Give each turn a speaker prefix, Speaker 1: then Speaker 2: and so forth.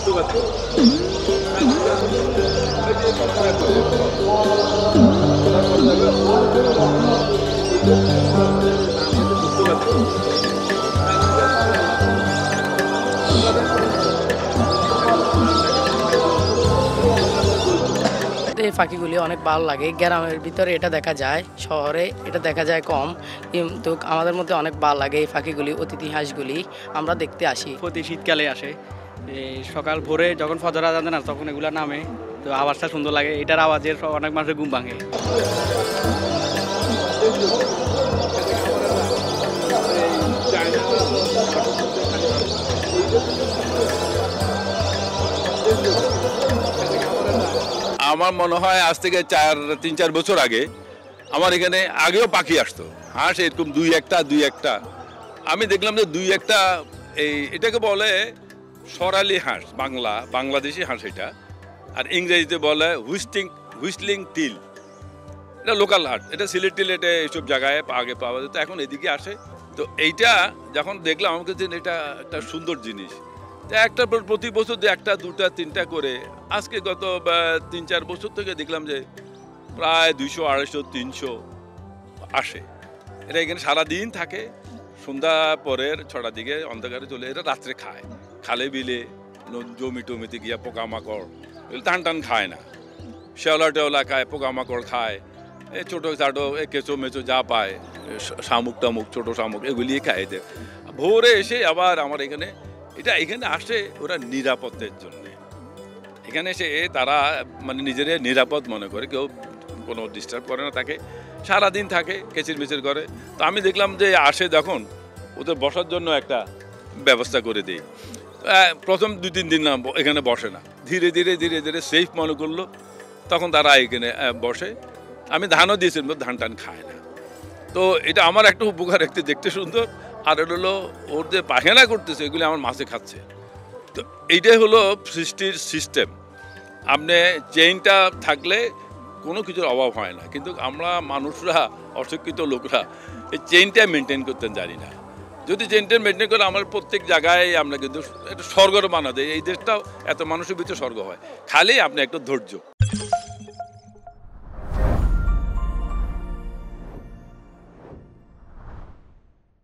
Speaker 1: এই পাখিগুলি অনেক ভালো লাগে। গ্রামের ভিতরে এটা দেখা যায়, শহরে এটা দেখা যায় কম, কিন্তু আমাদের মধ্যে অনেক ভালো লাগে এই পাখিগুলি, অতিথি হাঁসগুলি আমরা দেখতে আসি।
Speaker 2: প্রতি শীতকালে আসে, সকাল ভোরে যখন ফজর আজান দেয় না তখন এগুলা নামে, তো আওয়াজটা সুন্দর লাগে। এটার আওয়াজের অনেক মানুষের ঘুম ভাঙে।
Speaker 3: আমার মনে হয় আজ থেকে 3-4 বছর আগে আমার এখানে আগেও পাখি আসতো, হাঁস এরকম দুই একটা আমি দেখলাম যে দুই একটা এটাকে বলে সরালি হাঁস, বাংলাদেশি হাঁস এটা, আর ইংরেজিতে বলে হুইস্টলিং টিল। এটা লোকাল হাঁস, এটা সিলেট টিলেটে এইসব জায়গায় আগে পাওয়া যেত, এখন এদিকে আসে। তো এইটা যখন দেখলাম আমাকে যে এটা একটা সুন্দর জিনিস, একটা প্রতি বছর যে একটা দুটা তিনটা করে, আজকে গত 3-4 বছর থেকে দেখলাম যে প্রায় 200, 250, 300 আসে। এটা এখানে সারাদিন থাকে, সন্ধ্যা পরের 6টার দিকে অন্ধকারে চলে, এটা রাত্রে খায়, খালে বিলে জমি টমিতে গিয়া পোকামাকড়, এগুলো ধান খায় না, শেওলা টেওলা খায়, পোকামাকড় খায়, এই ছোটো চাটো কেঁচো মেচো যা পায়, শামুক টামুক ছোটো শামুক এগুলি খায়। এদের ভোরে এসে আবার আমার এখানে আসে ওরা নিরাপত্তের জন্যে। এখানে এসে তারা মানে নিজেরা নিরাপদ মনে করে, কেউ কোনো ডিস্টার্ব করে না, তাকে সারাদিন থাকে, কেচির মিচির করে। তো আমি দেখলাম যে আসে যখন, ওদের বসার জন্য একটা ব্যবস্থা করে দিই। প্রথম 2-3 দিন না এখানে বসে না, ধীরে ধীরে সেফ মনে করলো, তখন তারা এখানে বসে। আমি ধানও দিয়েছি, ধান টান খায় না। তো এটা আমার একটা উপকার, দেখতে সুন্দর, আর এটা হলো ওর যে পায়খানা করতেছে এগুলি আমার মাছে খাচ্ছে। তো এইটাই হলো সৃষ্টির সিস্টেম। আপনি চেইনটা থাকলে কোনো কিছুর অভাব হয় না, কিন্তু আমরা মানুষরা, অশিক্ষিত লোকরা এই চেইনটা মেনটেন করতে জানি না। যদি চেইনটা মেনটেন করে আমার প্রত্যেক জায়গায় আমরা কিন্তু এটা স্বর্গর বানা দেয়, এই দেশটাও এত মানুষের ভিতরে স্বর্গ হয়, খালি আপনি একটু ধৈর্য।